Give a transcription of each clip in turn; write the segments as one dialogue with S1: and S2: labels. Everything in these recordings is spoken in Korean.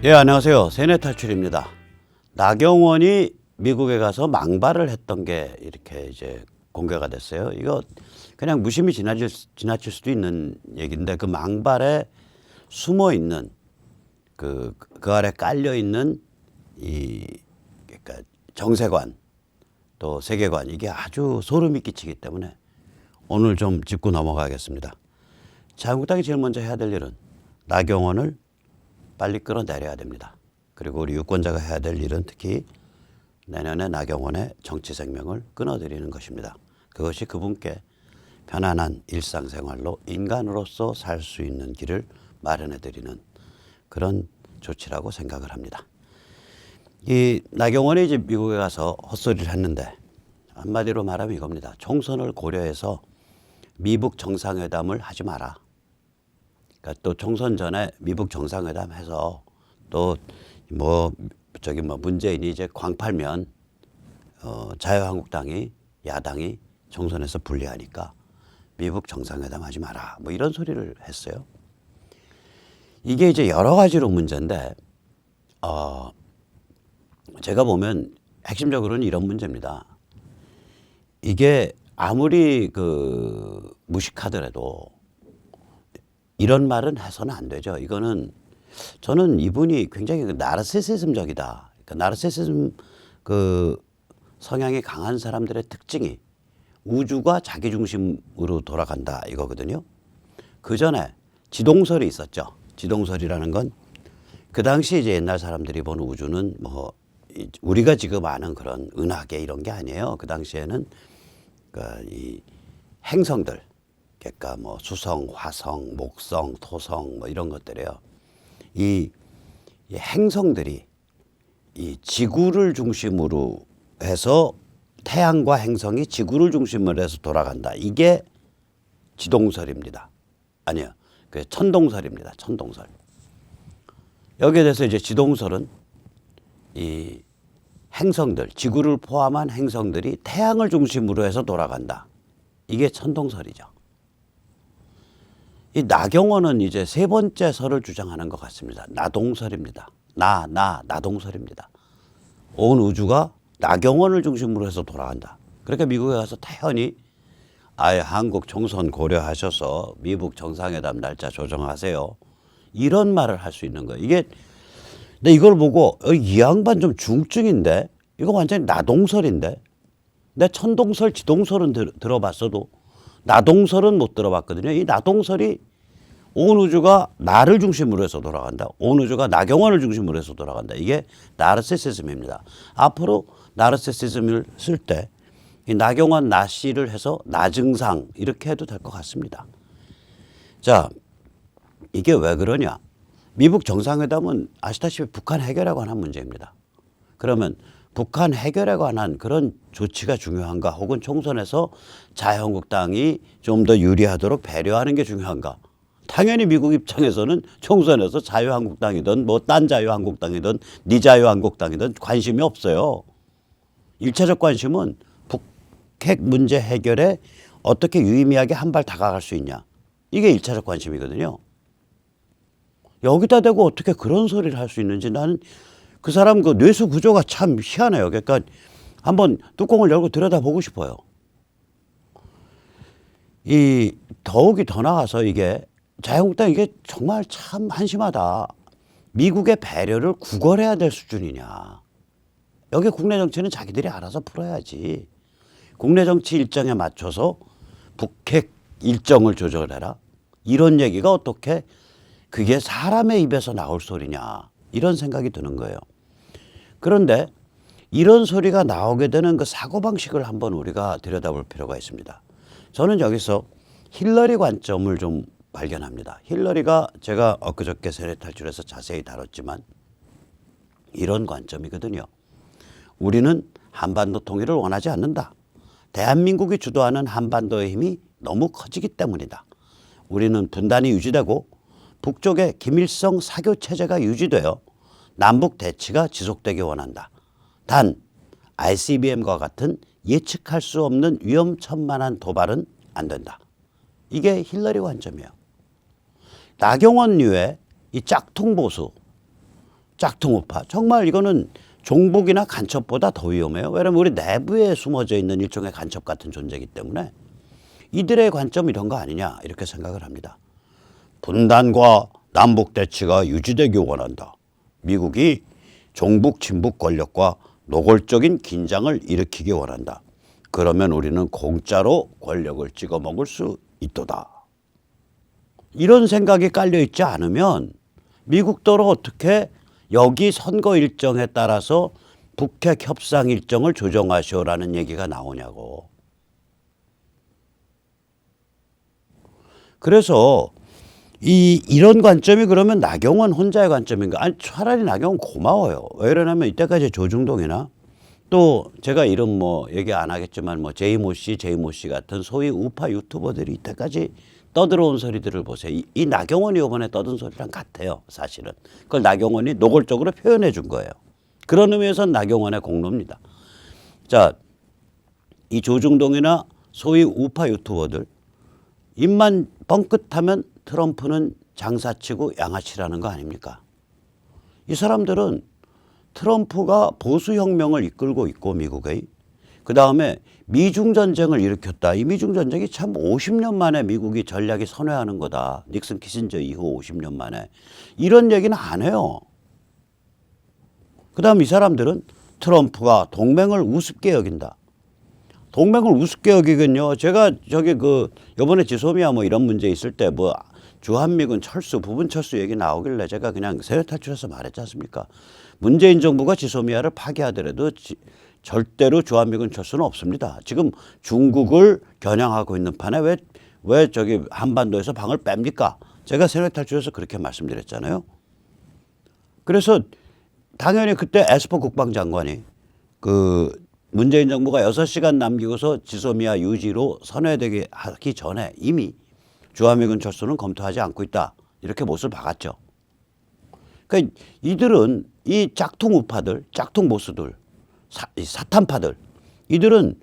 S1: 예, 안녕하세요. 세뇌 탈출입니다. 나경원이 미국에 가서 망발을 했던 게 이렇게 이제 공개가 됐어요. 이거 그냥 무심히 지나칠 수도 있는 얘기인데 그 망발에 숨어 있는 그 아래 깔려 있는 그러니까 정세관 또 세계관 이게 아주 소름이 끼치기 때문에 오늘 좀 짚고 넘어가겠습니다. 자유한국당이 제일 먼저 해야 될 일은 나경원을 빨리 끌어내려야 됩니다. 그리고 우리 유권자가 해야 될 일은 특히 내년에 나경원의 정치 생명을 끊어드리는 것입니다. 그것이 그분께 편안한 일상생활로 인간으로서 살 수 있는 길을 마련해드리는 그런 조치라고 생각을 합니다. 이 나경원이 이제 미국에 가서 헛소리를 했는데 한마디로 말하면 이겁니다. 총선을 고려해서 미북 정상회담을 하지 마라. 그러니까 또 총선 전에 미북 정상회담 해서 또 문재인이 이제 광팔면 자유한국당이 야당이 총선에서 불리하니까 미북 정상회담 하지 마라. 뭐 이런 소리를 했어요. 이게 이제 여러 가지로 문제인데 제가 보면 핵심적으로는 이런 문제입니다. 이게 아무리 무식하더라도 이런 말은 해서는 안 되죠. 이거는 저는 이분이 굉장히 나르시시즘적이다. 그러니까 나르시시즘 성향이 강한 사람들의 특징이 우주가 자기 중심으로 돌아간다 이거거든요. 그 전에 지동설이 있었죠. 지동설이라는 건 그 당시 이제 옛날 사람들이 본 우주는 뭐 우리가 지금 아는 그런 은하계 이런 게 아니에요. 그 당시에는 이 행성들, 그러니까 뭐 수성, 화성, 목성, 토성 뭐 이런 것들이에요. 이 행성들이 이 지구를 중심으로 해서 태양과 행성이 지구를 중심으로 해서 돌아간다. 이게 지동설입니다. 아니요, 그 천동설입니다. 천동설. 여기에 대해서 이제 지동설은 이 행성들, 지구를 포함한 행성들이 태양을 중심으로 해서 돌아간다. 이게 천동설이죠. 이 나경원은 이제 세 번째 설을 주장하는 것 같습니다. 나동설입니다. 나동설입니다. 온 우주가 나경원을 중심으로 해서 돌아간다. 그러니까 미국에 가서 태연히 아예 한국 총선 고려하셔서 미북 정상회담 날짜 조정하세요. 이런 말을 할 수 있는 거예요. 근데 이걸 보고 이 양반 좀 중증인데 이거 완전히 나동설인데 내 천동설, 지동설은 들어봤어도 나동설은 못 들어봤거든요. 이 나동설이 온 우주가 나를 중심으로 해서 돌아간다. 온 우주가 나경원을 중심으로 해서 돌아간다. 이게 나르시시즘입니다. 앞으로 나르시시즘을 쓸 때 이 나경원 나씨를 해서 나증상 이렇게 해도 될 것 같습니다. 자, 이게 왜 그러냐. 미북 정상회담은 아시다시피 북한 해결에 관한 문제입니다. 그러면 북한 해결에 관한 그런 조치가 중요한가 혹은 총선에서 자유한국당이 좀 더 유리하도록 배려하는 게 중요한가. 당연히 미국 입장에서는 총선에서 자유한국당이든 뭐 딴 자유한국당이든 니 자유한국당이든 관심이 없어요. 1차적 관심은 북핵 문제 해결에 어떻게 유의미하게 한 발 다가갈 수 있냐. 이게 1차적 관심이거든요. 여기다 대고 어떻게 그런 소리를 할 수 있는지 나는 그 사람 그 뇌수 구조가 참 희한해요. 그러니까 한번 뚜껑을 열고 들여다보고 싶어요. 더욱이 더 나아가서 이게 자유한국당 이게 정말 참 한심하다. 미국의 배려를 구걸해야 될 수준이냐. 여기 국내 정치는 자기들이 알아서 풀어야지. 국내 정치 일정에 맞춰서 북핵 일정을 조절해라. 이런 얘기가 어떻게 그게 사람의 입에서 나올 소리냐. 이런 생각이 드는 거예요. 그런데 이런 소리가 나오게 되는 그 사고방식을 한번 우리가 들여다볼 필요가 있습니다. 저는 여기서 힐러리 관점을 좀 발견합니다. 힐러리가 제가 엊그저께 세뇌 탈출에서 자세히 다뤘지만 이런 관점이거든요. 우리는 한반도 통일을 원하지 않는다. 대한민국이 주도하는 한반도의 힘이 너무 커지기 때문이다. 우리는 분단이 유지되고 북쪽의 김일성 사교 체제가 유지되어 남북 대치가 지속되기 원한다. 단 ICBM과 같은 예측할 수 없는 위험천만한 도발은 안 된다. 이게 힐러리 관점이에요. 나경원류의 이 짝퉁 보수, 짝퉁 우파. 정말 이거는 종북이나 간첩보다 더 위험해요. 왜냐하면 우리 내부에 숨어져 있는 일종의 간첩 같은 존재이기 때문에 이들의 관점 이런 거 아니냐 이렇게 생각을 합니다. 분단과 남북 대치가 유지되기 원한다. 미국이 종북 친북 권력과 노골적인 긴장을 일으키기 원한다. 그러면 우리는 공짜로 권력을 찍어 먹을 수 있도다. 이런 생각이 깔려 있지 않으면 미국도로 어떻게 여기 선거 일정에 따라서 북핵 협상 일정을 조정하시오라는 얘기가 나오냐고. 그래서 이런 관점이 그러면 나경원 혼자의 관점인가? 아니 차라리 나경원 고마워요. 왜 그러냐면 이때까지 조중동이나 또 제가 이름 뭐 얘기 안 하겠지만 뭐 제이모 씨 같은 소위 우파 유튜버들이 이때까지 떠들어온 소리들을 보세요. 이 나경원이 이번에 떠든 소리랑 같아요. 사실은. 그걸 나경원이 노골적으로 표현해 준 거예요. 그런 의미에서 나경원의 공로입니다. 자, 이 조중동이나 소위 우파 유튜버들 입만 뻥끗하면 트럼프는 장사치고 양아치라는 거 아닙니까? 이 사람들은 트럼프가 보수혁명을 이끌고 있고 미국의 그다음에 미중전쟁을 일으켰다. 이 미중전쟁이 참 50년 만에 미국이 전략이 선회하는 거다. 닉슨 키신저 이후 50년 만에. 이런 얘기는 안 해요. 그다음 이 사람들은 트럼프가 동맹을 우습게 여긴다. 동맹을 우습게 여기긴요. 제가 저기 요번에 지소미아 뭐 이런 문제 있을 때 뭐 주한미군 철수, 부분 철수 얘기 나오길래 제가 그냥 세력 탈출해서 말했지 않습니까? 문재인 정부가 지소미아를 파기하더라도 절대로 주한미군 철수는 없습니다. 지금 중국을 겨냥하고 있는 판에 왜 저기 한반도에서 방을 뺍니까? 제가 세력 탈출해서 그렇게 말씀드렸잖아요. 그래서 당연히 그때 에스퍼 국방장관이 문재인 정부가 6시간 남기고서 지소미아 유지로 선회되기 하기 전에 이미 주한미군 철수는 검토하지 않고 있다. 이렇게 못을 박았죠. 그러니까 이들은 이 짝퉁 우파들, 짝퉁 보수들, 사탄파들 이들은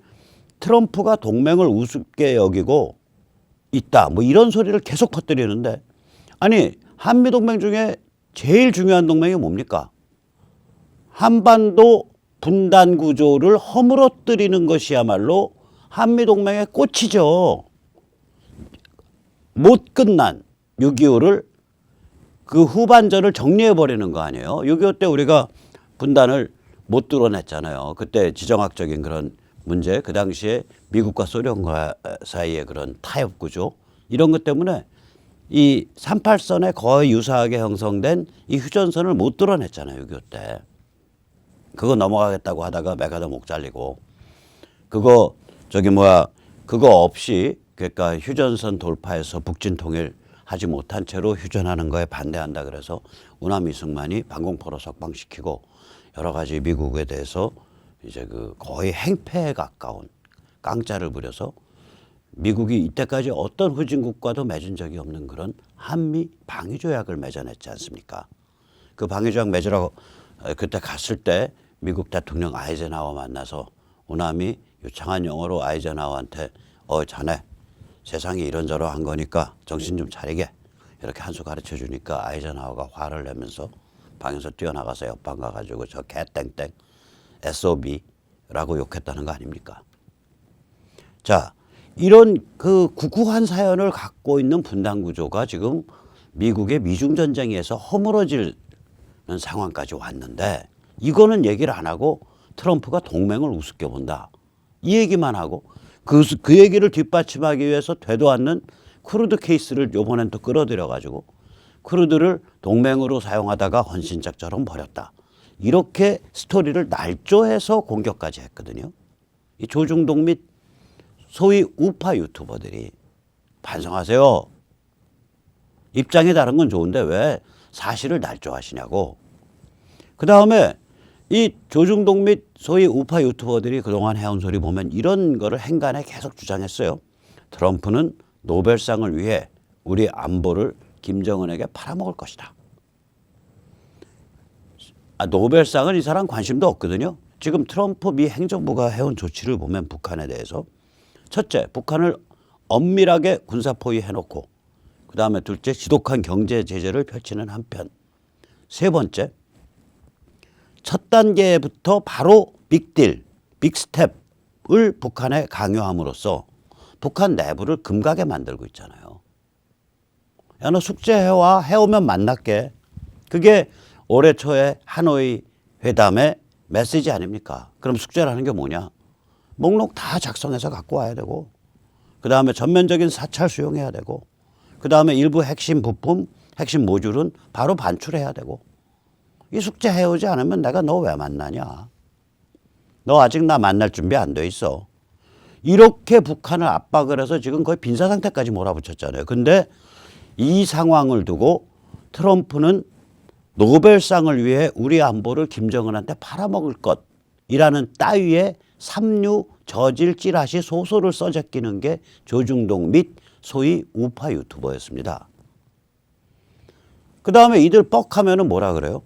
S1: 트럼프가 동맹을 우습게 여기고 있다. 뭐 이런 소리를 계속 퍼뜨리는데 아니 한미동맹 중에 제일 중요한 동맹이 뭡니까? 한반도 분단 구조를 허물어뜨리는 것이야말로 한미동맹의 꽃이죠. 못 끝난 6.25를 그 후반전을 정리해버리는 거 아니에요. 6.25 때 우리가 분단을 못 뚫어냈잖아요. 그때 지정학적인 그런 문제, 그 당시에 미국과 소련과 사이의 그런 타협 구조 이런 것 때문에 이 38선에 거의 유사하게 형성된 이 휴전선을 못 뚫어냈잖아요. 6.25 때. 그거 넘어가겠다고 하다가 메가더 목 잘리고 그거 없이 그러니까 휴전선 돌파해서 북진 통일 하지 못한 채로 휴전하는 거에 반대한다 그래서 우남 이승만이 방공포로 석방시키고 여러 가지 미국에 대해서 이제 거의 행패에 가까운 깡짜를 부려서 미국이 이때까지 어떤 후진국과도 맺은 적이 없는 그런 한미 방위조약을 맺어냈지 않습니까? 그 방위조약 맺으라고 그때 갔을 때 미국 대통령 아이젠하워 만나서 우남이 유창한 영어로 아이젠하워한테 자네 세상이 이런저런 거니까 정신 좀 차리게 이렇게 한 수 가르쳐 주니까 아이젠하워가 화를 내면서 방에서 뛰어나가서 옆방 가가지고 저 개땡땡 SOB라고 욕했다는 거 아닙니까? 자, 이런 구구한 사연을 갖고 있는 분단 구조가 지금 미국의 미중전쟁에서 허물어지는 상황까지 왔는데 이거는 얘기를 안 하고 트럼프가 동맹을 우습게 본다. 이 얘기만 하고 그 얘기를 뒷받침하기 위해서 되도 않는 크루드 케이스를 요번엔 또 끌어들여가지고 크루드를 동맹으로 사용하다가 헌신짝처럼 버렸다. 이렇게 스토리를 날조해서 공격까지 했거든요. 이 조중동 및 소위 우파 유튜버들이 반성하세요. 입장이 다른 건 좋은데 왜 사실을 날조하시냐고. 그다음에 이 조중동 및 소위 우파 유튜버들이 그동안 해온 소리 보면 이런 거를 행간에 계속 주장했어요. 트럼프는 노벨상을 위해 우리 안보를 김정은에게 팔아먹을 것이다. 노벨상은 이 사람 관심도 없거든요. 지금 트럼프 미 행정부가 해온 조치를 보면 북한에 대해서 첫째, 북한을 엄밀하게 군사포위해놓고 그다음에 둘째, 지독한 경제 제재를 펼치는 한편 세 번째, 첫 단계부터 바로 빅딜, 빅스텝을 북한에 강요함으로써 북한 내부를 금가게 만들고 있잖아요. 야, 너 숙제해와, 해오면 만날게. 그게 올해 초에 하노이 회담의 메시지 아닙니까? 그럼 숙제라는 게 뭐냐? 목록 다 작성해서 갖고 와야 되고, 그 다음에 전면적인 사찰 수용해야 되고, 그 다음에 일부 핵심 부품, 핵심 모듈은 바로 반출해야 되고, 이 숙제 해오지 않으면 내가 너 왜 만나냐? 너 아직 나 만날 준비 안 돼 있어. 이렇게 북한을 압박을 해서 지금 거의 빈사 상태까지 몰아붙였잖아요. 근데 이 상황을 두고 트럼프는 노벨상을 위해 우리 안보를 김정은한테 팔아먹을 것이라는 따위의 삼류 저질 찌라시 소설을 써제끼는 게 조중동 및 소위 우파 유튜버였습니다. 그 다음에 이들 뻑하면은 뭐라 그래요?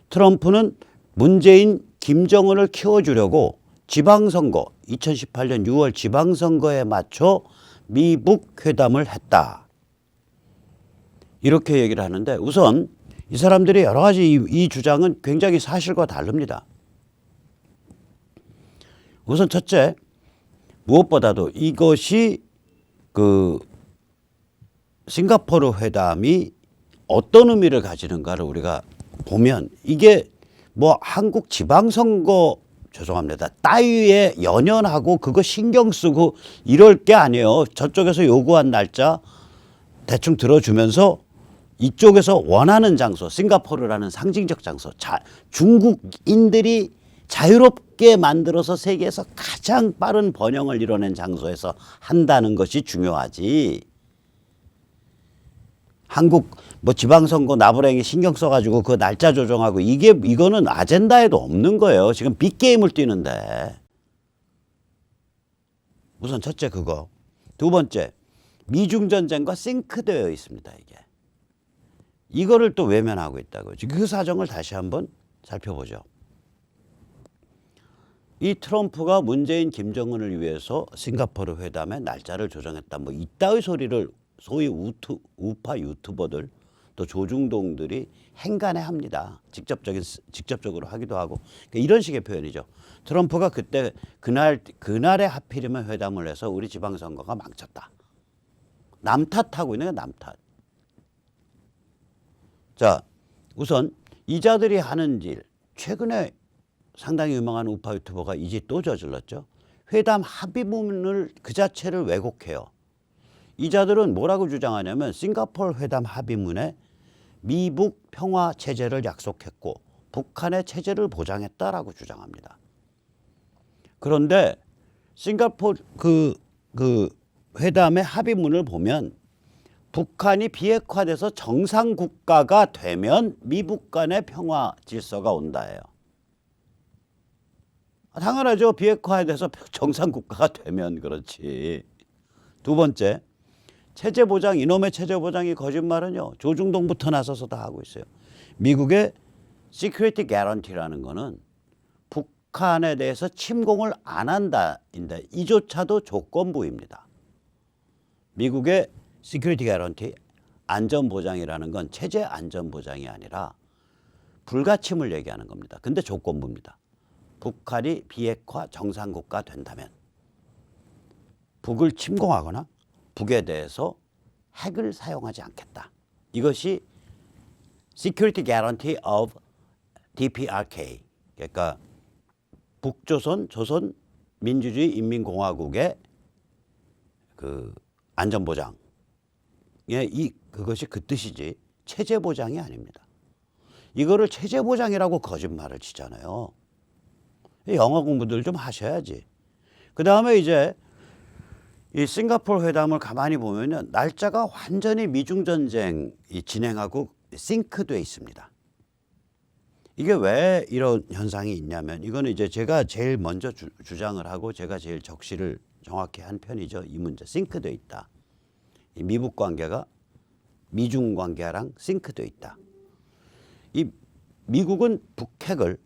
S1: 트럼프는 문재인, 김정은을 키워주려고 지방선거, 2018년 6월 지방선거에 맞춰 미북 회담을 했다. 이렇게 얘기를 하는데 우선 이 사람들이 여러 가지 이 주장은 굉장히 사실과 다릅니다. 우선 첫째, 무엇보다도 이것이 그 싱가포르 회담이 어떤 의미를 가지는가를 우리가 보면 이게 뭐 한국 지방선거 죄송합니다. 따위에 연연하고 그거 신경 쓰고 이럴 게 아니에요. 저쪽에서 요구한 날짜 대충 들어주면서 이쪽에서 원하는 장소, 싱가포르라는 상징적 장소, 중국인들이 자유롭게 만들어서 세계에서 가장 빠른 번영을 이뤄낸 장소에서 한다는 것이 중요하지. 한국 뭐 지방선거 나부랭이 신경 써가지고 그 날짜 조정하고 이거는 아젠다에도 없는 거예요. 지금 빅게임을 뛰는데. 우선 첫째 그거. 두 번째, 미중 전쟁과 싱크되어 있습니다. 이거를 또 외면하고 있다고요. 그 사정을 다시 한번 살펴보죠. 이 트럼프가 문재인, 김정은을 위해서 싱가포르 회담의 날짜를 조정했다. 뭐 이따위 소리를 소위 우파 유튜버들 또 조중동들이 행간에 합니다. 직접적으로 하기도 하고 그러니까 이런 식의 표현이죠. 트럼프가 그때 그날에 하필이면 회담을 해서 우리 지방선거가 망쳤다. 남 탓하고 있는 게 남 탓. 자, 우선 이자들이 하는 일 최근에 상당히 유명한 우파 유튜버가 이 짓 또 저질렀죠. 회담 합의문을 그 자체를 왜곡해요. 이자들은 뭐라고 주장하냐면 싱가포르 회담 합의문에 미북 평화 체제를 약속했고 북한의 체제를 보장했다라고 주장합니다. 그런데 싱가포르 그 회담의 합의문을 보면 북한이 비핵화돼서 정상국가가 되면 미북 간의 평화 질서가 온다예요. 당연하죠. 비핵화돼서 정상국가가 되면 그렇지. 두 번째, 체제보장, 이놈의 체제보장이 거짓말은요. 조중동부터 나서서 다 하고 있어요. 미국의 Security Guarantee라는 거는 북한에 대해서 침공을 안 한다인데 이조차도 조건부입니다. 미국의 Security Guarantee, 안전보장이라는 건 체제 안전보장이 아니라 불가침을 얘기하는 겁니다. 근데 조건부입니다. 북한이 비핵화 정상국가 된다면 북을 침공하거나 북에 대해서 핵을 사용하지 않겠다. 이것이 Security Guarantee of DPRK, 그러니까 북조선 조선민주주의 인민공화국의 그 안전보장의 그것이 그 뜻이지 체제보장이 아닙니다. 이거를 체제보장이라고 거짓말을 치잖아요. 영어 공부들 좀 하셔야지. 그 다음에 이제 이 싱가포르 회담을 가만히 보면요. 날짜가 완전히 미중전쟁이 진행하고 싱크돼 있습니다. 이게 왜 이런 현상이 있냐면 이거는 이제 제가 제일 먼저 주장을 하고 제가 제일 적시를 정확히 한 편이죠. 이 문제 싱크돼 있다. 이 미북 관계가 미중 관계랑 싱크돼 있다. 이 미국은 북핵을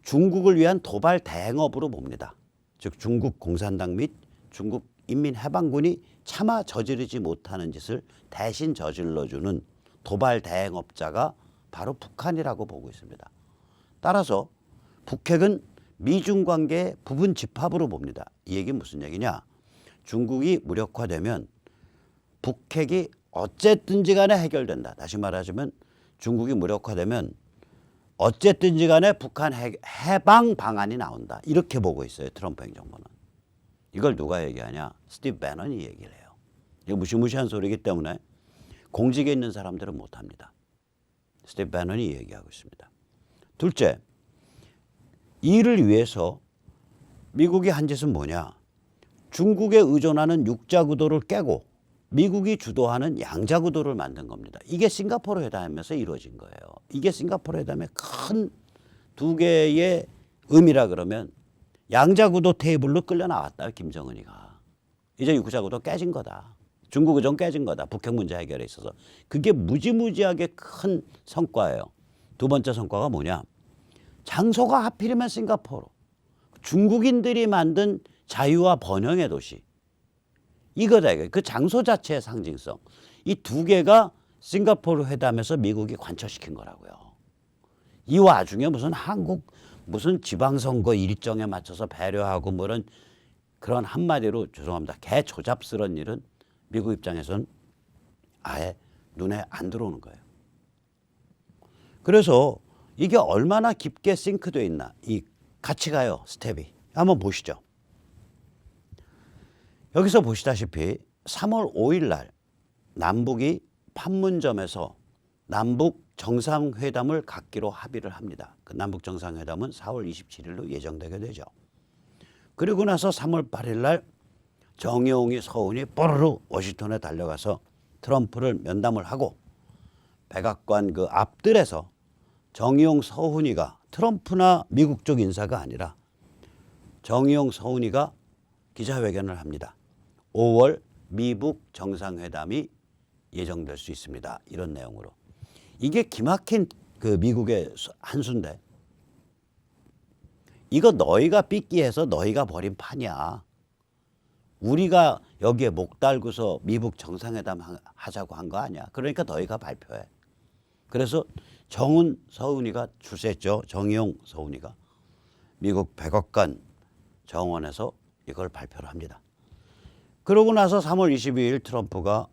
S1: 중국을 위한 도발 대행업으로 봅니다. 즉 중국 공산당 및 중국 인민해방군이 차마 저지르지 못하는 짓을 대신 저질러주는 도발 대행업자가 바로 북한이라고 보고 있습니다. 따라서 북핵은 미중 관계의 부분 집합으로 봅니다. 이 얘기는 무슨 얘기냐? 중국이 무력화되면 북핵이 어쨌든지 간에 해결된다. 다시 말하자면 중국이 무력화되면 어쨌든지 간에 북한 해방 방안이 나온다. 이렇게 보고 있어요. 트럼프 행정부는. 이걸 누가 얘기하냐? 스티브 배넌이 얘기를 해요. 이거 무시무시한 소리이기 때문에 공직에 있는 사람들은 못합니다. 스티브 배넌이 얘기하고 있습니다. 둘째, 이를 위해서 미국이 한 짓은 뭐냐? 중국에 의존하는 육자 구도를 깨고 미국이 주도하는 양자 구도를 만든 겁니다. 이게 싱가포르 회담에서 이루어진 거예요. 이게 싱가포르 회담의 큰 두 개의 의미라 그러면 양자 구도 테이블로 끌려 나왔다. 김정은이가. 이제 육자 구도 깨진 거다. 중국 의존 깨진 거다. 북핵 문제 해결에 있어서. 그게 무지무지하게 큰 성과예요. 두 번째 성과가 뭐냐? 장소가 하필이면 싱가포르. 중국인들이 만든 자유와 번영의 도시. 이거다. 그 장소 자체의 상징성. 이 두 개가 싱가포르 회담에서 미국이 관철시킨 거라고요. 이 와중에 무슨 지방선거 일정에 맞춰서 배려하고 뭐 그런 한마디로 죄송합니다. 개조잡스러운 일은 미국 입장에서는 아예 눈에 안 들어오는 거예요. 그래서 이게 얼마나 깊게 싱크되어 있나. 이 같이 가요. 스텝이. 한번 보시죠. 여기서 보시다시피 3월 5일 날 남북이 판문점에서 남북 정상회담을 갖기로 합의를 합니다. 그 남북 정상회담은 4월 27일로 예정되게 되죠. 그리고 나서 3월 8일 날 정의용이 서훈이 뽀르르 워싱턴에 달려가서 트럼프를 면담을 하고 백악관 그 앞뜰에서 정의용 서훈이가 트럼프나 미국 쪽 인사가 아니라 정의용 서훈이가 기자회견을 합니다. 5월 미북 정상회담이 예정될 수 있습니다. 이런 내용으로. 이게 기막힌 그 미국의 한 수인데 이거 너희가 삐끼해서 너희가 벌인 판이야. 우리가 여기에 목 달고서 미북 정상회담 하자고 한 거 아니야. 그러니까 너희가 발표해. 그래서 정훈 서훈이가 출세했죠. 정의용 서훈이가. 미국 백악관 정원에서 이걸 발표를 합니다. 그러고 나서 3월 22일 트럼프가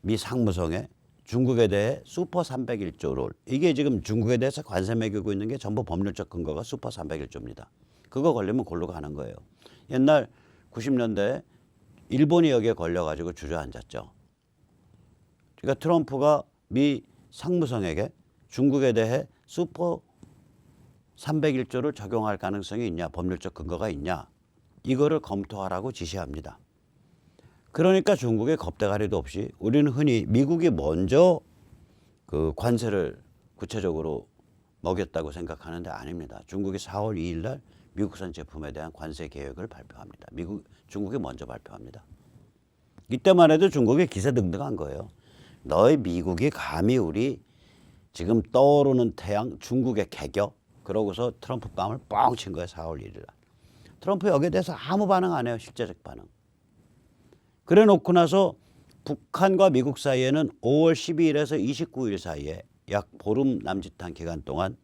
S1: 미 상무성에 중국에 대해 슈퍼 301조 룰. 이게 지금 중국에 대해서 관세 매기고 있는 게 전부 법률적 근거가 슈퍼 301조입니다. 그거 걸리면 골로 가는 거예요. 옛날 90년대에 일본이 여기에 걸려가지고 주저앉았죠. 그러니까 트럼프가 미 상무성에게 중국에 대해 슈퍼 301조를 적용할 가능성이 있냐, 법률적 근거가 있냐, 이거를 검토하라고 지시합니다. 그러니까 중국의 겁대가리도 없이 우리는 흔히 미국이 먼저 그 관세를 구체적으로 먹였다고 생각하는데 아닙니다. 중국이 4월 2일 날 미국산 제품에 대한 관세 계획을 발표합니다. 중국이 먼저 발표합니다. 이때만 해도 중국이 기세등등한 거예요. 너희 미국이 감히 우리 지금 떠오르는 태양 중국의 개격 그러고서 트럼프 뺨을 뻥 친 거예요. 4월 1일 날. 트럼프 여기에 대해서 아무 반응 안 해요. 실제적 반응. 그래 놓고 나서 북한과 미국 사이에는 5월 12일에서 29일 사이에 약 보름 남짓한 기간 동안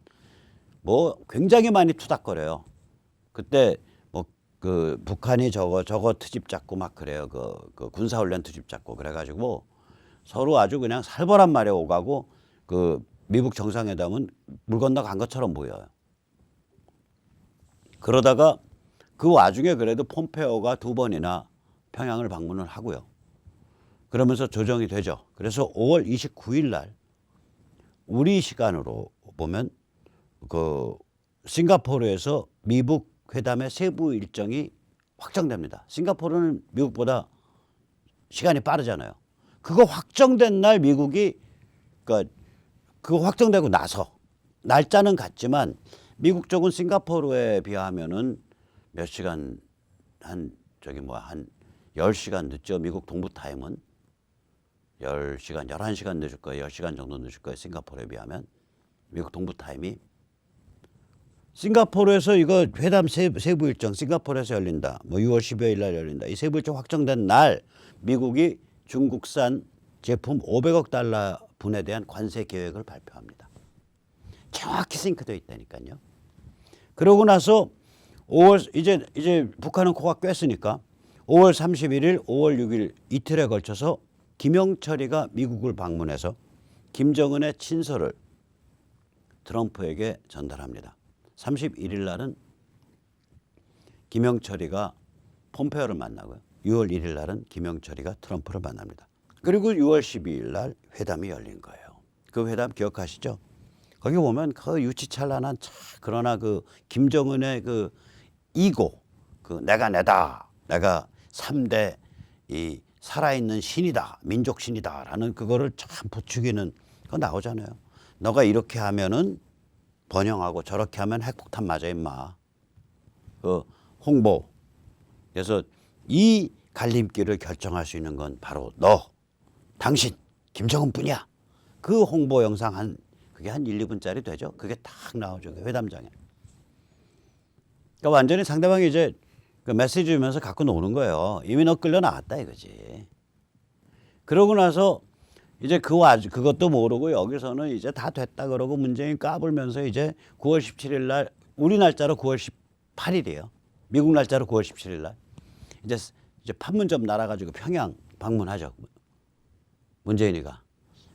S1: 뭐 굉장히 많이 투닥거려요. 그때 뭐 그 북한이 저거 트집 잡고 막 그래요. 그 군사훈련 트집 잡고 그래가지고 서로 아주 그냥 살벌한 말에 오가고 그 미국 정상회담은 물 건너 간 것처럼 보여요. 그러다가 그 와중에 그래도 폼페오가 2번이나 평양을 방문을 하고요. 그러면서 조정이 되죠. 그래서 5월 29일 날 우리 시간으로 보면 그 싱가포르에서 미북 회담의 세부 일정이 확정됩니다. 싱가포르는 미국보다 시간이 빠르잖아요. 그거 확정된 날 미국이 그러니까 그거 확정되고 나서 날짜는 같지만 미국 쪽은 싱가포르에 비하면은 몇 시간 한 10시간 늦죠. 미국 동부 타임은 10시간, 11시간 늦을 거예요. 10시간 정도 늦을 거예요. 싱가포르에 비하면. 미국 동부 타임이. 싱가포르에서 이거 회담 세부 일정 싱가포르에서 열린다. 뭐 6월 12일 날 열린다. 이 세부 일정 확정된 날 미국이 중국산 제품 500억 달러 분에 대한 관세 계획을 발표합니다. 정확히 싱크되어 있다니까요. 그러고 나서 5월 이제 북한은 코가 꿰으니까 5월 31일, 5월 6일 이틀에 걸쳐서 김영철이가 미국을 방문해서 김정은의 친서를 트럼프에게 전달합니다. 31일 날은 김영철이가 폼페오를 만나고요. 6월 1일 날은 김영철이가 트럼프를 만납니다. 그리고 6월 12일 날 회담이 열린 거예요. 그 회담 기억하시죠? 거기 보면 그 유치찬란한 그러나 그 김정은의 그 이고, 그 내다, 내가 3대 이 살아있는 신이다, 민족 신이다라는 그거를 참 부추기는 거 나오잖아요. 너가 이렇게 하면은 번영하고 저렇게 하면 핵폭탄 맞아 임마. 그 홍보. 그래서 이 갈림길을 결정할 수 있는 건 바로 너, 당신, 김정은뿐이야. 그 홍보 영상 그게 한 1, 2분짜리 되죠. 그게 딱 나오죠. 그 회담장에. 그러니까 완전히 상대방이 이제 그 메시지 주면서 갖고 노는 거예요. 이미 너 끌려 나왔다 이거지. 그러고 나서 이제 그것도 모르고 여기서는 이제 다 됐다 그러고 문재인 까불면서 이제 9월 17일 날 우리 날짜로 9월 18일이에요. 미국 날짜로 9월 17일 날 이제 판문점 날아가지고 평양 방문하죠. 문재인이가.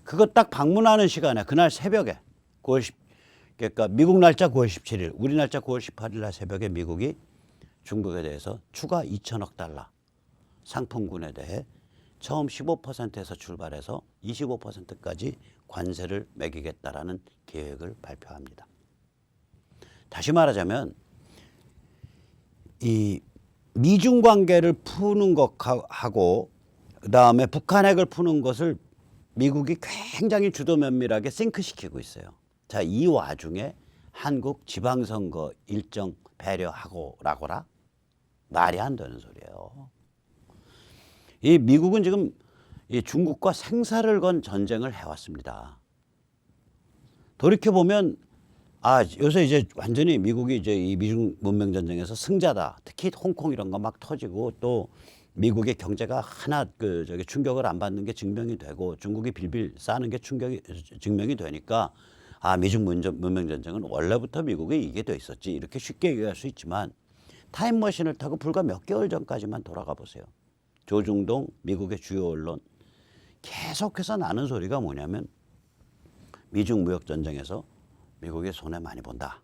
S1: 그거 딱 방문하는 시간에 그날 새벽에 그러니까 미국 날짜 9월 17일, 우리 날짜 9월 18일 날 새벽에 미국이 중국에 대해서 추가 2천억 달러 상품군에 대해 처음 15%에서 출발해서 25%까지 관세를 매기겠다라는 계획을 발표합니다. 다시 말하자면 이 미중 관계를 푸는 것하고 그다음에 북한 핵을 푸는 것을 미국이 굉장히 주도 면밀하게 싱크시키고 있어요. 자, 이 와중에 한국 지방선거 일정 배려하고라고라 말이 안 되는 소리예요. 이 미국은 지금 이 중국과 생사를 건 전쟁을 해왔습니다. 돌이켜 보면 요새 이제 완전히 미국이 이제 이 미중 문명 전쟁에서 승자다. 특히 홍콩 이런 거 막 터지고 또 미국의 경제가 하나 충격을 안 받는 게 증명이 되고 중국이 빌빌 싸는 게 증명이 되니까 미중 문명 전쟁은 원래부터 미국이 이게 돼 있었지 이렇게 쉽게 얘기할 수 있지만 타임머신을 타고 불과 몇 개월 전까지만 돌아가 보세요. 조중동 미국의 주요 언론 계속해서 나는 소리가 뭐냐면 미중 무역 전쟁에서 미국이 손해 많이 본다.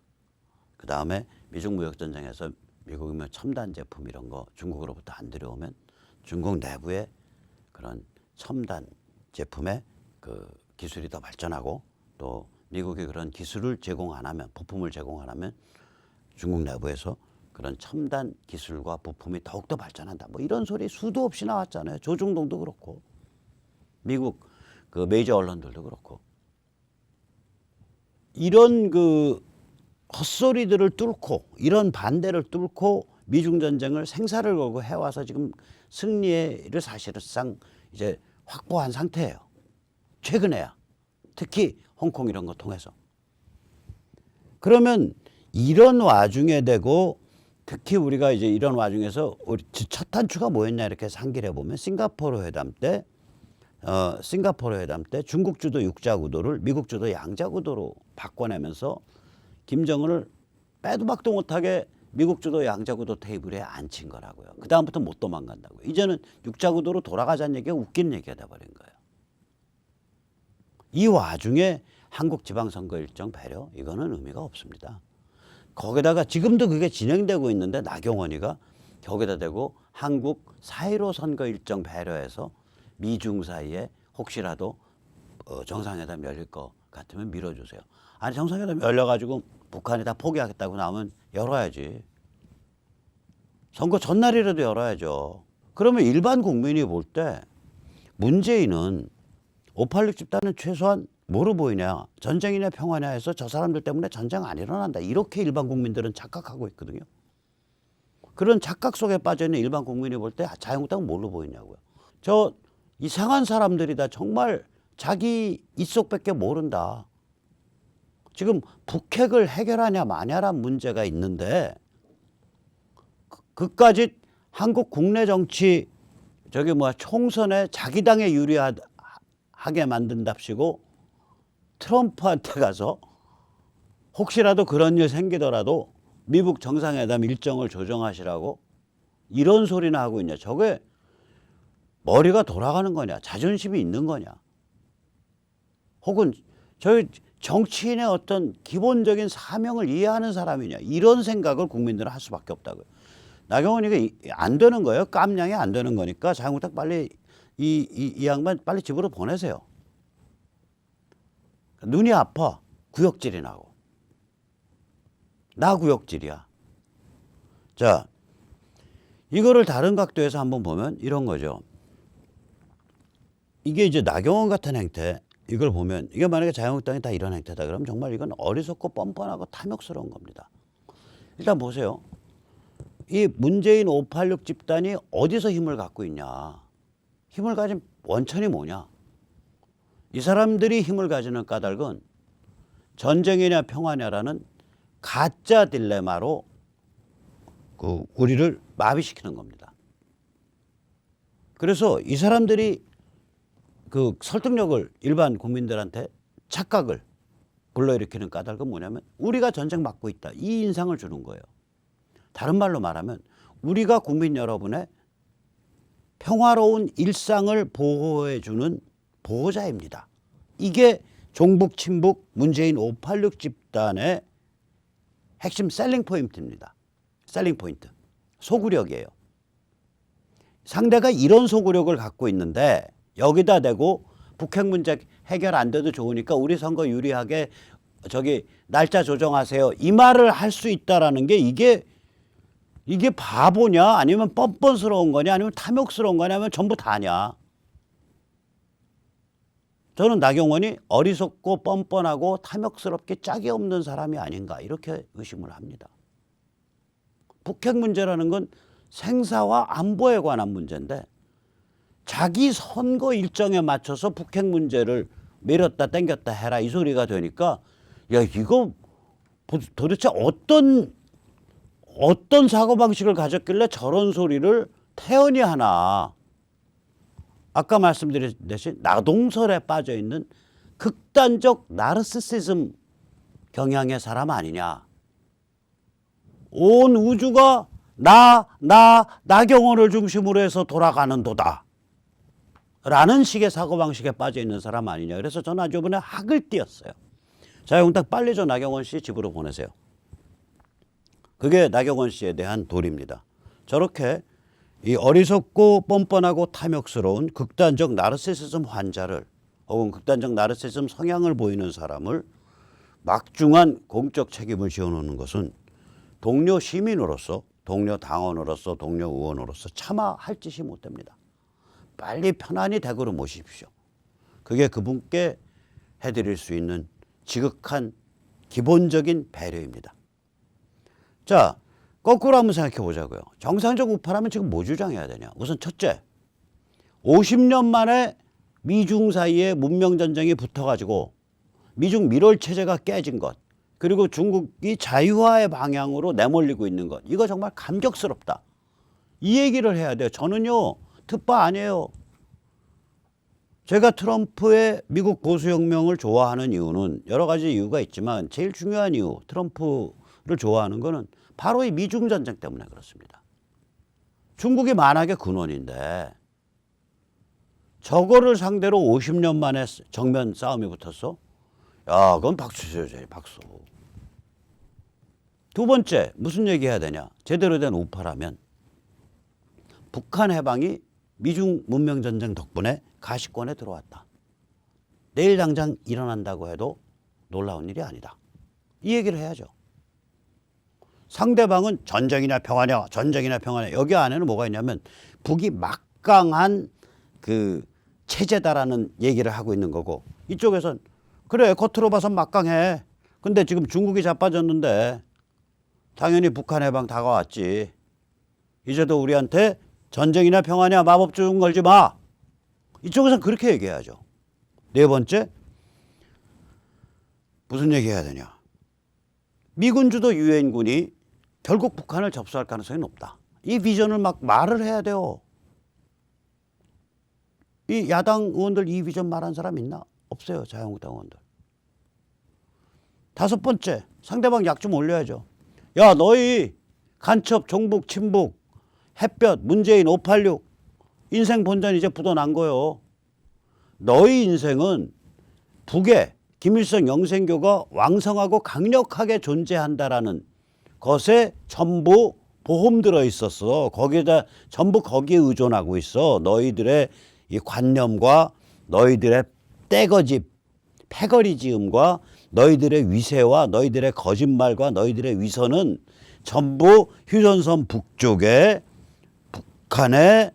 S1: 그 다음에 미중 무역 전쟁에서 미국이 첨단 제품 이런 거 중국으로부터 안 들여오면 중국 내부에 그런 첨단 제품의 그 기술이 더 발전하고 또 미국이 그런 기술을 제공 안 하면 부품을 제공 안 하면 중국 내부에서 그런 첨단 기술과 부품이 더욱더 발전한다. 뭐 이런 소리 수도 없이 나왔잖아요. 조중동도 그렇고 미국 그 메이저 언론들도 그렇고 이런 그 헛소리들을 뚫고 이런 반대를 뚫고 미중 전쟁을 생사를 걸고 해와서 지금 승리를 사실상 이제 확보한 상태예요. 최근에야 특히 홍콩 이런 거 통해서. 그러면 이런 와중에 되고 특히 우리가 이제 이런 와중에서 우리 첫 단추가 뭐였냐 이렇게 상기를 해보면 싱가포르 회담 때 중국 주도 육자 구도를 미국 주도 양자 구도로 바꿔내면서 김정은을 빼도 박도 못하게 미국 주도 양자 구도 테이블에 앉힌 거라고요. 그 다음부터 못 도망간다고요. 이제는 육자 구도로 돌아가자는 얘기가 웃긴 얘기가 돼버린 거예요. 이 와중에 한국 지방선거 일정 배려 이거는 의미가 없습니다. 거기다가 지금도 그게 진행되고 있는데 나경원이가 거기다 대고 한국 4.15 선거 일정 배려해서 미중 사이에 혹시라도 정상회담 열릴 것 같으면 밀어주세요. 아니 정상회담 열려가지고 북한이 다 포기하겠다고 나오면 열어야지. 선거 전날이라도 열어야죠. 그러면 일반 국민이 볼 때 문재인은 586 집단은 최소한 뭐로 보이냐. 전쟁이냐 평화냐 해서 저 사람들 때문에 전쟁 안 일어난다. 이렇게 일반 국민들은 착각하고 있거든요. 그런 착각 속에 빠져있는 일반 국민이 볼 때 자유한국당은 뭘로 보이냐고요. 저 이상한 사람들이다. 정말 자기 입속밖에 모른다. 지금 북핵을 해결하냐 마냐란 문제가 있는데 그까지 한국 국내 정치 총선에 자기 당에 유리하게 만든답시고 트럼프한테 가서 혹시라도 그런 일 생기더라도 미북 정상회담 일정을 조정하시라고 이런 소리나 하고 있냐. 저게 머리가 돌아가는 거냐, 자존심이 있는 거냐, 혹은 저희 정치인의 어떤 기본적인 사명을 이해하는 사람이냐, 이런 생각을 국민들은 할 수밖에 없다고요. 나경원이가 안 되는 거예요. 깜냥이 안 되는 거니까 자유한국당 빨리 이 양반 빨리 집으로 보내세요. 눈이 아파. 구역질이 나고. 나 구역질이야. 자, 이거를 다른 각도에서 한번 보면 이런 거죠. 이게 이제 나경원 같은 행태, 이걸 보면 이게 만약에 자유한국당이 다 이런 행태다 그러면 정말 이건 어리석고 뻔뻔하고 탐욕스러운 겁니다. 일단 보세요. 이 문재인 586 집단이 어디서 힘을 갖고 있냐. 힘을 가진 원천이 뭐냐. 이 사람들이 힘을 가지는 까닭은 전쟁이냐 평화냐라는 가짜 딜레마로 우리를 마비시키는 겁니다. 그래서 이 사람들이 설득력을 일반 국민들한테 착각을 불러일으키는 까닭은 뭐냐면 우리가 전쟁 막고 있다, 이 인상을 주는 거예요. 다른 말로 말하면 우리가 국민 여러분의 평화로운 일상을 보호해주는 보호자입니다. 이게 종북 친북 문재인 586 집단의 핵심 셀링 포인트입니다. 셀링 포인트. 소구력이에요. 상대가 이런 소구력을 갖고 있는데 여기다 대고 북핵 문제 해결 안 돼도 좋으니까 우리 선거 유리하게 날짜 조정하세요, 이 말을 할 수 있다라는 게 이게 바보냐, 아니면 뻔뻔스러운 거냐, 아니면 탐욕스러운 거냐, 아니면 전부 다냐. 저는 나경원이 어리석고 뻔뻔하고 탐욕스럽게 짝이 없는 사람이 아닌가, 이렇게 의심을 합니다. 북핵 문제라는 건 생사와 안보에 관한 문제인데 자기 선거 일정에 맞춰서 북핵 문제를 밀었다 당겼다 해라, 이 소리가 되니까 야, 이거 도대체 어떤 사고방식을 가졌길래 저런 소리를 태연히 하나. 아까 말씀드렸듯이 나동설에 빠져있는 극단적 나르시시즘 경향의 사람 아니냐. 온 우주가 나경원을 중심으로 해서 돌아가는 도다 라는 식의 사고방식에 빠져있는 사람 아니냐. 그래서 저는 아주 이번에 학을 띄었어요. 자유한국당 빨리 저 나경원 씨 집으로 보내세요. 그게 나경원 씨에 대한 도리입니다. 저렇게 이 어리석고 뻔뻔하고 탐욕스러운 극단적 나르시시즘 환자를, 혹은 극단적 나르시시즘 성향을 보이는 사람을 막중한 공적 책임을 지어놓는 것은 동료 시민으로서, 동료 당원으로서, 동료 의원으로서 차마 할 짓이 못 됩니다. 빨리 편안히 댁으로 모십시오. 그게 그분께 해드릴 수 있는 지극한 기본적인 배려입니다. 자, 거꾸로 한번 생각해 보자고요. 정상적 우파라면 지금 뭐 주장해야 되냐. 우선 첫째, 50년 만에 미중 사이에 문명전쟁이 붙어가지고 미중 밀월 체제가 깨진 것, 그리고 중국이 자유화의 방향으로 내몰리고 있는 것, 이거 정말 감격스럽다, 이 얘기를 해야 돼요. 저는요 특파 아니에요. 제가 트럼프의 미국 보수혁명을 좋아하는 이유는 여러 가지 이유가 있지만 제일 중요한 이유, 트럼프를 좋아하는 거는 바로 이 미중 전쟁 때문에 그렇습니다. 중국이 만악의 근원인데 저거를 상대로 50년 만에 정면 싸움이 붙었어? 야, 그건 박수 쳐줘야지, 박수. 두 번째, 무슨 얘기해야 되냐. 제대로 된 우파라면 북한 해방이 미중 문명전쟁 덕분에 가시권에 들어왔다. 내일 당장 일어난다고 해도 놀라운 일이 아니다. 이 얘기를 해야죠. 상대방은 전쟁이냐 평화냐, 전쟁이냐 평화냐. 여기 안에는 뭐가 있냐면 북이 막강한 체제다라는 얘기를 하고 있는 거고, 이쪽에선 그래 겉으로 봐선 막강해. 근데 지금 중국이 자빠졌는데 당연히 북한 해방 다가왔지. 이제도 우리한테 전쟁이냐 평화냐 마법주의 걸지 마. 이쪽에선 그렇게 얘기해야죠. 네 번째, 무슨 얘기해야 되냐. 미군 주도 유엔군이 결국 북한을 접수할 가능성이 높다. 이 비전을 막 말을 해야 돼요. 이 야당 의원들 이 비전 말한 사람 있나? 없어요. 자유한국당 의원들. 다섯 번째, 상대방 약 좀 올려야죠. 야, 너희 간첩, 종북, 친북, 햇볕, 문재인, 586 인생 본전 이제 묻어난 거요. 너희 인생은 북에 김일성 영생교가 왕성하고 강력하게 존재한다라는 것에 전부 보험 들어 있었어. 거기에다 전부 거기에 의존하고 있어. 너희들의 이 관념과 너희들의 떼거집, 패거리지음과 너희들의 위세와 너희들의 거짓말과 너희들의 위선은 전부 휴전선 북쪽에 북한에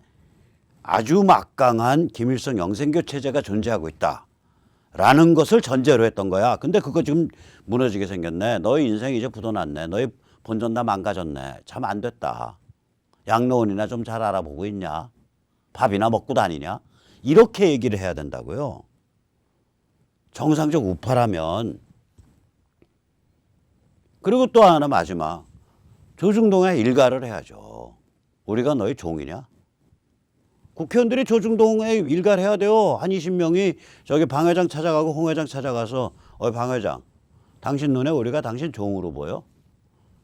S1: 아주 막강한 김일성 영생교 체제가 존재하고 있다라는 것을 전제로 했던 거야. 근데 그거 지금 무너지게 생겼네. 너희 인생 이제 묻어났네. 너희 본전 다 망가졌네. 참 안 됐다. 양로원이나 좀 잘 알아보고 있냐? 밥이나 먹고 다니냐? 이렇게 얘기를 해야 된다고요. 정상적 우파라면. 그리고 또 하나 마지막. 조중동에 일가를 해야죠. 우리가 너희 종이냐? 국회의원들이 조중동에 일가를 해야 돼요. 한 20명이 저기 방 회장 찾아가고 홍 회장 찾아가서 방 회장, 당신 눈에 우리가 당신 종으로 보여?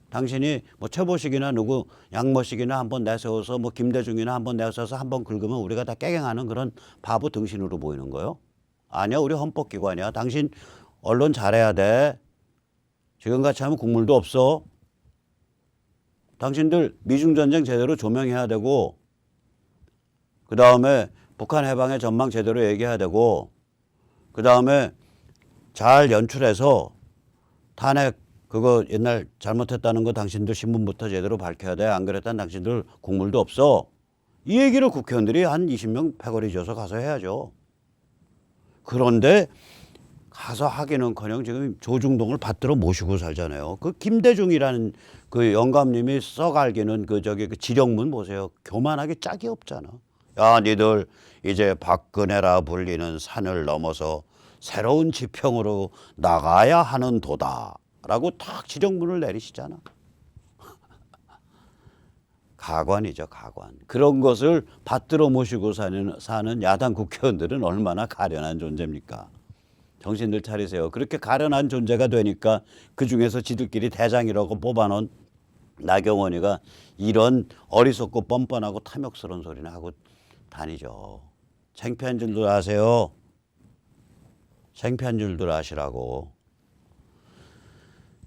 S1: 당신이 뭐 최보식이나 누구 양모식이나 한번 내세워서 뭐 김대중이나 한번 내세워서 한번 긁으면 우리가 다 깨갱하는 그런 바보 등신으로 보이는 거요? 아니야, 우리 헌법기관이야. 당신 언론 잘해야 돼. 지금같이 하면 국물도 없어. 당신들 미중전쟁 제대로 조명해야 되고, 그 다음에 북한 해방의 전망 제대로 얘기해야 되고, 그 다음에 잘 연출해서 탄핵 그거 옛날 잘못했다는 거 당신들 신문부터 제대로 밝혀야 돼. 안 그랬다면 당신들 국물도 없어. 이 얘기를 국회의원들이 한 20명 패거리 져서 가서 해야죠. 그런데 가서 하기는커녕 지금 조중동을 받들어 모시고 살잖아요. 그 김대중이라는 그 영감님이 써갈기는 그 지령문 보세요. 교만하게 짝이 없잖아. 야, 니들 이제 박근혜라 불리는 산을 넘어서 새로운 지평으로 나가야 하는 도다. 라고 탁 지령문을 내리시잖아. 가관이죠, 가관. 그런 것을 받들어 모시고 사는 야당 국회의원들은 얼마나 가련한 존재입니까? 정신들 차리세요. 그렇게 가련한 존재가 되니까 그중에서 지들끼리 대장이라고 뽑아놓은 나경원이가 이런 어리석고 뻔뻔하고 탐욕스러운 소리나 하고 다니죠. 창피한 줄도 아세요. 창피한 줄도 아시라고.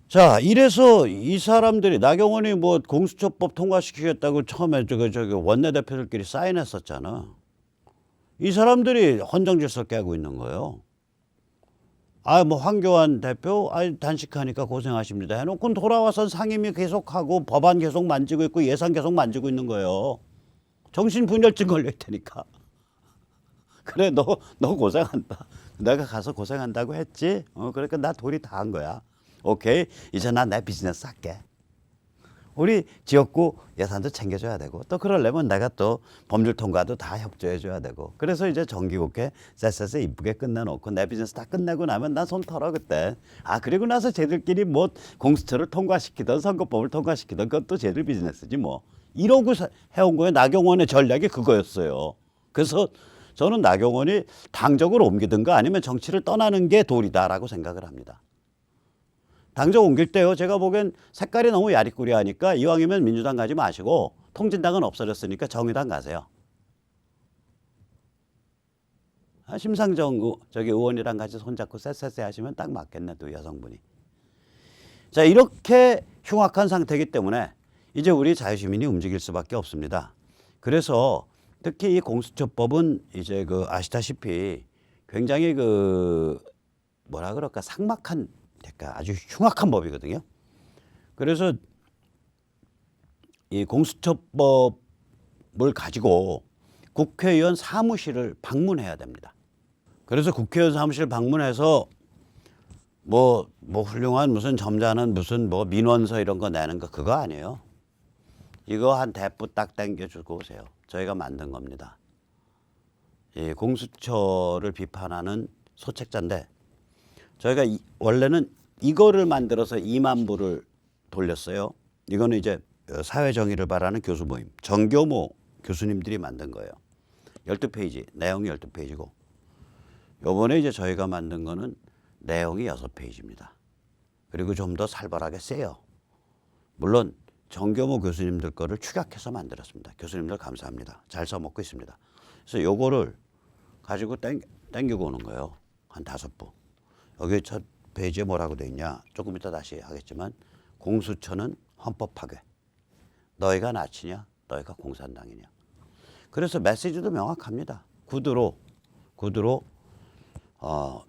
S1: 자, 이래서 이 사람들이 나경원이 뭐 공수처법 통과시키겠다고 처음에 저기 원내대표들끼리 사인했었잖아. 이 사람들이 헌정질서 깨고 있는 거예요. 뭐 황교안 대표 단식하니까 고생하십니다 해놓고 돌아와서 상임위 계속하고 법안 계속 만지고 있고 예산 계속 만지고 있는 거예요. 정신분열증 걸려 있다니까. 그래, 너 고생한다. 내가 가서 고생한다고 했지. 그러니까 나 도리 다 한 거야. 오케이, 이제 난 내 비즈니스 할게. 우리 지역구 예산도 챙겨줘야 되고 또 그러려면 내가 또 법률 통과도 다 협조해줘야 되고. 그래서 이제 정기국회 쎄쎄쎄 이쁘게 끝내놓고 내 비즈니스 다 끝내고 나면 난 손 털어 그때. 그리고 나서 쟤들끼리 뭐 공수처를 통과시키던 선거법을 통과시키던 그것도 쟤들 비즈니스지 뭐. 이러고 해온 거예요. 나경원의 전략이 그거였어요. 그래서 저는 나경원이 당적을 옮기든가 아니면 정치를 떠나는 게 도리다라고 생각을 합니다. 당적 옮길 때요, 제가 보기엔 색깔이 너무 야리꾸리하니까 이왕이면 민주당 가지 마시고 통진당은 없어졌으니까 정의당 가세요. 심상정 의원이랑 같이 손잡고 쎄쎄쎄 하시면 딱 맞겠네, 또 여성분이. 자, 이렇게 흉악한 상태이기 때문에 이제 우리 자유시민이 움직일 수밖에 없습니다. 그래서 특히 이 공수처법은 이제 아시다시피 굉장히 뭐라 그럴까, 삭막한, 그러니까 아주 흉악한 법이거든요. 그래서 이 공수처법을 가지고 국회의원 사무실을 방문해야 됩니다. 그래서 국회의원 사무실 방문해서 뭐 훌륭한 무슨 점잖은 무슨 뭐 민원서 이런 거 내는 거 그거 아니에요. 이거 한 대부 딱 당겨주고 오세요. 저희가 만든 겁니다. 이 공수처를 비판하는 소책자인데 저희가 원래는 이거를 만들어서 2만 부를 돌렸어요. 이거는 이제 사회정의를 바라는 교수 모임, 정교모 교수님들이 만든 거예요. 12페이지, 내용이 12페이지고 요번에 이제 저희가 만든 거는 내용이 6페이지입니다. 그리고 좀 더 살벌하게 세요. 물론 정교모 교수님들 거를 축약해서 만들었습니다. 교수님들 감사합니다. 잘 써먹고 있습니다. 그래서 요거를 가지고 땡기고 오는 거예요. 한 5부. 여기 첫 페이지에 뭐라고 돼 있냐. 조금 이따 다시 하겠지만 공수처는 헌법 파괴. 너희가 나치냐? 너희가 공산당이냐? 그래서 메시지도 명확합니다. 구두로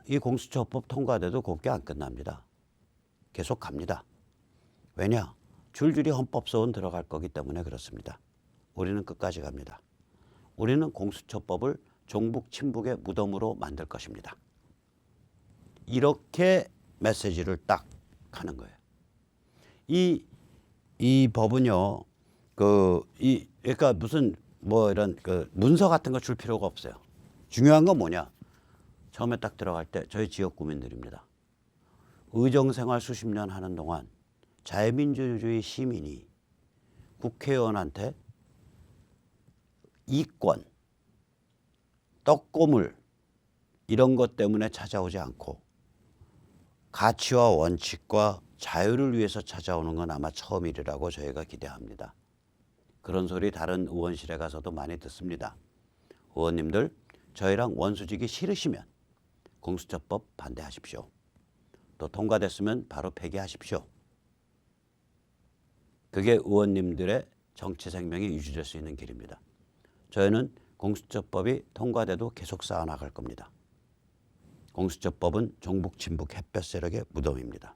S1: 이 공수처법 통과돼도 곱게 안 끝납니다. 계속 갑니다. 왜냐? 줄줄이 헌법소원 들어갈 거기 때문에 그렇습니다. 우리는 끝까지 갑니다. 우리는 공수처법을 종북 친북의 무덤으로 만들 것입니다. 이렇게 메시지를 딱 하는 거예요. 이 법은요, 그러니까 무슨 뭐 이런 그 문서 같은 거 줄 필요가 없어요. 중요한 건 뭐냐? 처음에 딱 들어갈 때 저희 지역 구민들입니다. 의정생활 수십 년 하는 동안 자유민주주의 시민이 국회의원한테 이권, 떡고물 이런 것 때문에 찾아오지 않고 가치와 원칙과 자유를 위해서 찾아오는 건 아마 처음이라고 저희가 기대합니다. 그런 소리 다른 의원실에 가서도 많이 듣습니다. 의원님들 저희랑 원수지기 싫으시면 공수처법 반대하십시오. 또 통과됐으면 바로 폐기하십시오. 그게 의원님들의 정치 생명이 유지될 수 있는 길입니다. 저희는 공수처법이 통과돼도 계속 쌓아나갈 겁니다. 공수처법은 종북 친북 햇볕 세력의 무덤입니다.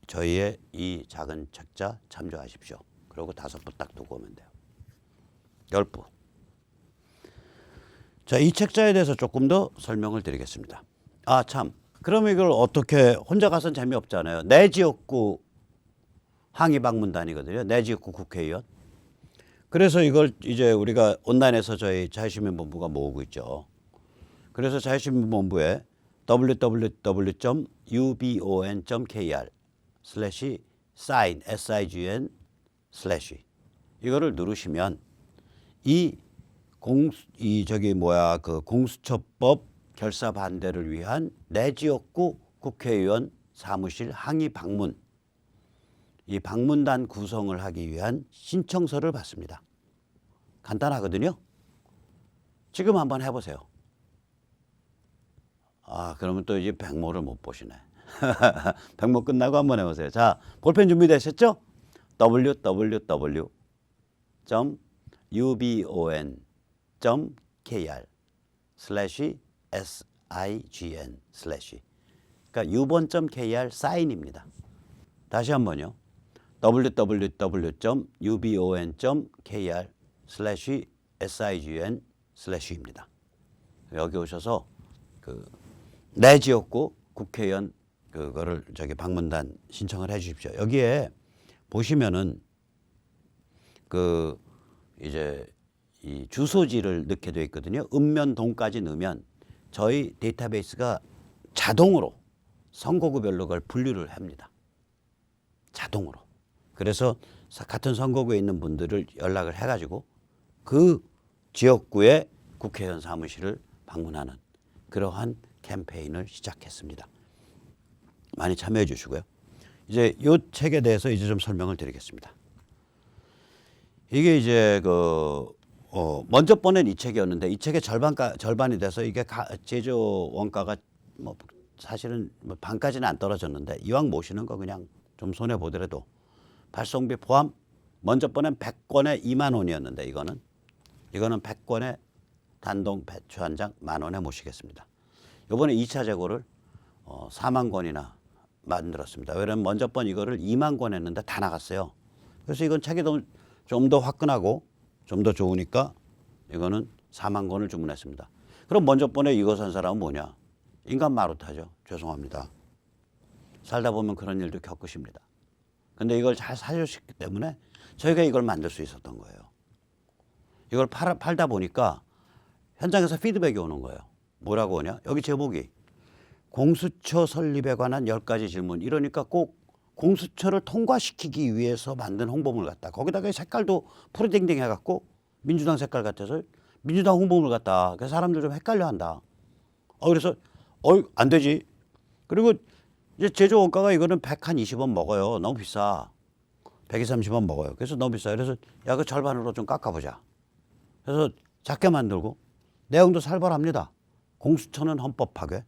S1: 저희의 이 작은 책자 참조하십시오. 그리고 5부 딱 두고 오면 돼요. 10부. 자, 이 책자에 대해서 조금 더 설명을 드리겠습니다. 아, 참. 그러면 이걸 어떻게 혼자 가서는 재미없잖아요. 내 지역구 항의 방문단이거든요. 내 지역구 국회의원. 그래서 이걸 이제 우리가 온라인에서 저희 자유시민본부가 모으고 있죠. 그래서 자유시민본부에 www.ubon.kr/sign 이거를 누르시면 공수처법 결사 반대를 위한 내 지역구 국회의원 사무실 항의 방문, 이 방문단 구성을 하기 위한 신청서를 받습니다. 간단하거든요. 지금 한번 해보세요. 아, 그러면 또 이제 백모를 못 보시네. 백모 끝나고 한번 해보세요. 자, 볼펜 준비되셨죠? www.ubon.kr/sign/ 그러니까 ubon.kr 사인입니다. 다시 한번요. www.ubon.kr/sign/입니다. 여기 오셔서 내 지역구 국회의원 그거를 방문단 신청을 해 주십시오. 여기에 보시면은 이제 이 주소지를 넣게 되어 있거든요. 읍면동까지 넣으면 저희 데이터베이스가 자동으로 선거구별로 그걸 분류를 합니다. 자동으로. 그래서 같은 선거구에 있는 분들을 연락을 해가지고 그 지역구의 국회의원 사무실을 방문하는 그러한 캠페인을 시작했습니다. 많이 참여해 주시고요. 이제 이 책에 대해서 이제 좀 설명을 드리겠습니다. 이게 이제 먼저 보낸 이 책이었는데 이 책의 절반이 돼서 이게 제조 원가가 뭐 사실은 뭐 반까지는 안 떨어졌는데 이왕 모시는 거 그냥 좀 손해 보더라도 발송비 포함 먼저 보낸 100권에 2만 원이었는데 이거는 100권에 단독 배추 한 장 10,000원에 모시겠습니다. 이번에 2차 재고를 4만 권이나 만들었습니다. 왜냐면 먼저 번 이거를 2만 권 했는데 다 나갔어요. 그래서 이건 책이 좀 더 화끈하고 좀 더 좋으니까 이거는 4만 권을 주문했습니다. 그럼 먼저 번에 이거 산 사람은 뭐냐? 인간 마루타죠. 죄송합니다. 살다 보면 그런 일도 겪으십니다. 근데 이걸 잘 사주셨기 때문에 저희가 이걸 만들 수 있었던 거예요. 이걸 팔다 보니까 현장에서 피드백이 오는 거예요. 뭐라고 오냐? 여기 제목이 공수처 설립에 관한 10가지 질문. 이러니까 꼭 공수처를 통과시키기 위해서 만든 홍보물 같다. 거기다가 색깔도 푸르딩딩 해갖고 민주당 색깔 같아서 민주당 홍보물 같다. 그래서 사람들 좀 헷갈려 한다. 그래서 안 되지. 그리고 이제 제조 원가가 이거는 120원 먹어요. 너무 비싸. 130원 먹어요. 그래서 너무 비싸요. 그래서 야, 그 절반으로 좀 깎아보자. 그래서 작게 만들고 내용도 살벌합니다. 공수처는 헌법 파괴.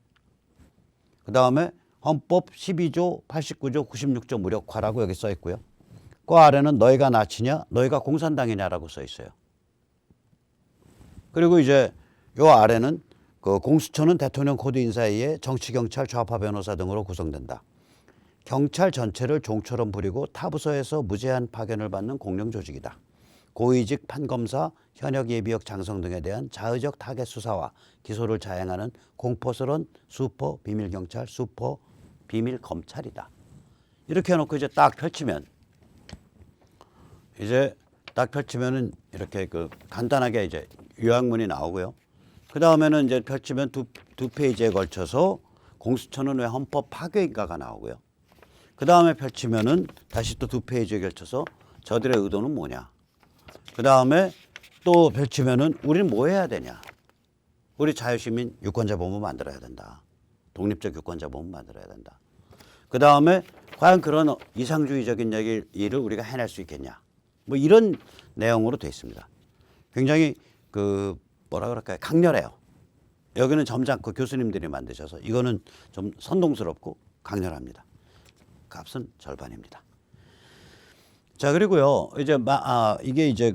S1: 그 다음에 헌법 12조, 89조, 96조 무력화라고 여기 써 있고요. 그 아래는 너희가 나치냐, 너희가 공산당이냐라고 써 있어요. 그리고 이제 요 아래는 그 공수처는 대통령 코드 인사에 의해 정치, 경찰, 좌파 변호사 등으로 구성된다. 경찰 전체를 종처럼 부리고 타 부서에서 무제한 파견을 받는 공영 조직이다. 고위직 판검사, 현역 예비역 장성 등에 대한 자의적 타겟 수사와 기소를 자행하는 공포스러운 슈퍼 비밀 경찰, 슈퍼 비밀 검찰이다. 이렇게 해놓고 이제 딱 펼치면 은 이렇게 그 간단하게 이제 요약문이 나오고요. 그 다음에는 이제 펼치면 두 페이지에 걸쳐서 공수처는 왜 헌법 파괴인가가 나오고요. 그 다음에 펼치면은 다시 또 두 페이지에 걸쳐서 저들의 의도는 뭐냐. 그 다음에 또 펼치면은 우리는 뭐 해야 되냐. 우리 자유시민 유권자보험을 만들어야 된다. 독립적 유권자보험을 만들어야 된다. 그 다음에 과연 그런 이상주의적인 일을 우리가 해낼 수 있겠냐. 뭐 이런 내용으로 되어 있습니다. 굉장히 그 뭐라 그럴까요? 강렬해요. 여기는 점잖고 교수님들이 만드셔서 이거는 좀 선동스럽고 강렬합니다. 값은 절반입니다. 자, 그리고요, 이제 이게 이제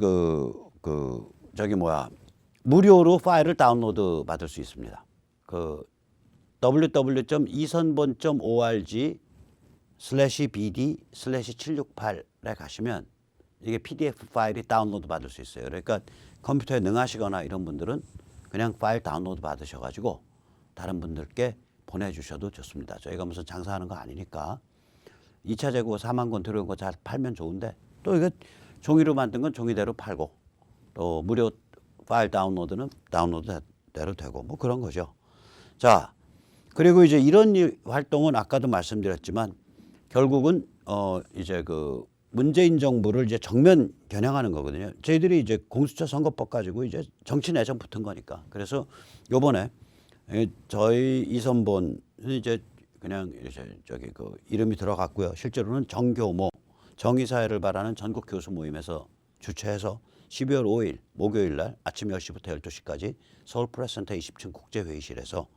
S1: 무료로 파일을 다운로드 받을 수 있습니다. 그 www.2선본.org/bd/768에 가시면 이게 PDF 파일이 다운로드 받을 수 있어요. 그러니까 컴퓨터에 능하시거나 이런 분들은 그냥 파일 다운로드 받으셔가지고 다른 분들께 보내주셔도 좋습니다. 저희가 무슨 장사하는 거 아니니까 2차 재고 4만 권 들어온 거 잘 팔면 좋은데 또 이거 종이로 만든 건 종이대로 팔고 또 무료 파일 다운로드는 다운로드대로 되고 뭐 그런 거죠. 자, 그리고 이제 이런 활동은 아까도 말씀드렸지만 결국은 이제 그 문재인 정부를 이제 정면 겨냥하는 거거든요. 저희들이 이제 공수처 선거법 가지고 이제 정치 내정 붙은 거니까. 그래서 요번에 저희 이선본은 이제 그냥 이제 그 이름이 들어갔고요. 실제로는 정교모 정의사회를 바라는 전국 교수 모임에서 주최해서 12월 5일 목요일 날 아침 10시부터 12시까지 서울 프레스센터 20층 국제회의실에서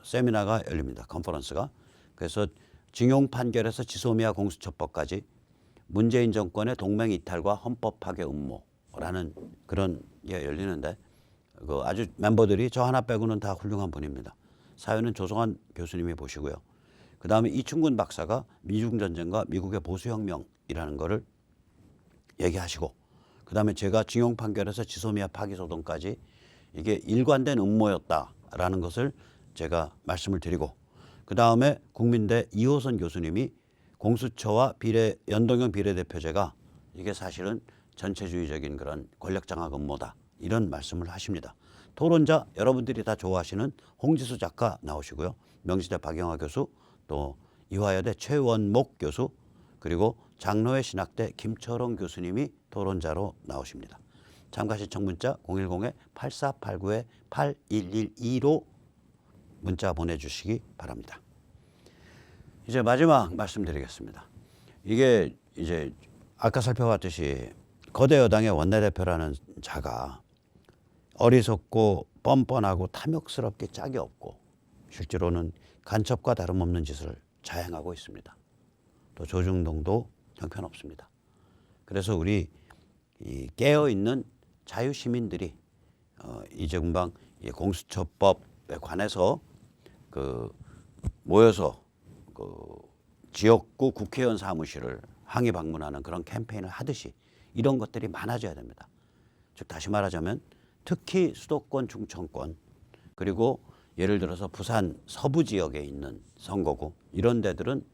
S1: 세미나가 열립니다. 컨퍼런스가. 그래서 징용 판결에서 지소미아 공수처법까지 문재인 정권의 동맹 이탈과 헌법 파괴 음모라는 그런 게 열리는데 그 아주 멤버들이 저 하나 빼고는 다 훌륭한 분입니다. 사회는 조성환 교수님이 보시고요. 그 다음에 이충근 박사가 미중전쟁과 미국의 보수혁명이라는 거를 얘기하시고 그 다음에 제가 징용 판결에서 지소미아 파기소동까지 이게 일관된 음모였다라는 것을 제가 말씀을 드리고 그 다음에 국민대 이호선 교수님이 공수처와 연동형 비례대표제가 이게 사실은 전체주의적인 그런 권력장악 음모다 이런 말씀을 하십니다. 토론자 여러분들이 다 좋아하시는 홍지수 작가 나오시고요. 명지대 박영하 교수 또 이화여대 최원목 교수 그리고 장로회 신학대 김철원 교수님이 토론자로 나오십니다. 참가 신청 문자 010-8489-8112로 문자 보내주시기 바랍니다. 이제 마지막 말씀드리겠습니다. 이게 이제 아까 살펴봤듯이 거대 여당의 원내대표라는 자가 어리석고 뻔뻔하고 탐욕스럽게 짝이 없고 실제로는 간첩과 다름없는 짓을 자행하고 있습니다. 또 조중동도 형편없습니다. 그래서 우리 이 깨어있는 자유시민들이 이제 금방 공수처법에 관해서 모여서 지역구 국회의원 사무실을 항의 방문하는 그런 캠페인을 하듯이 이런 것들이 많아져야 됩니다. 즉 다시 말하자면 특히 수도권, 중천권 그리고 예를 들어서 부산 서부 지역에 있는 선거구 이런 데들은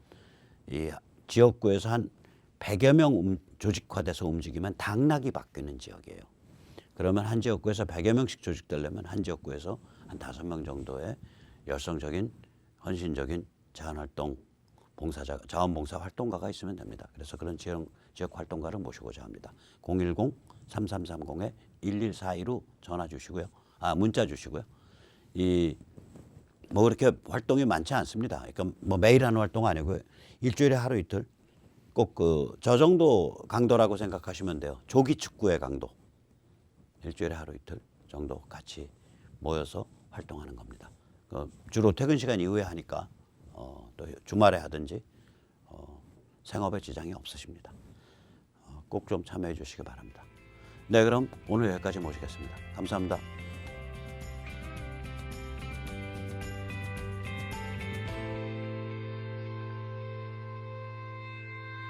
S1: 이 지역구에서 한 100여 명 조직화돼서 움직이면 당락이 바뀌는 지역이에요. 그러면 한 지역구에서 100여 명씩 조직되려면 한 지역구에서 한 5명 정도의 열성적인 헌신적인 자원활동 자원봉사 활동가가 있으면 됩니다. 그래서 그런 지역 활동가를 모시고자 합니다. 010-3330-1142로 전화 주시고요. 문자 주시고요. 뭐 그렇게 활동이 많지 않습니다. 그러니까 뭐 매일 하는 활동 아니고요. 일주일에 하루 이틀 꼭 저 정도 강도라고 생각하시면 돼요. 조기 축구의 강도. 일주일에 하루 이틀 정도 같이 모여서 활동하는 겁니다. 주로 퇴근 시간 이후에 하니까 또 주말에 하든지 생업에 지장이 없으십니다. 꼭 좀 참여해 주시기 바랍니다. 네, 그럼 오늘 여기까지 모시겠습니다. 감사합니다.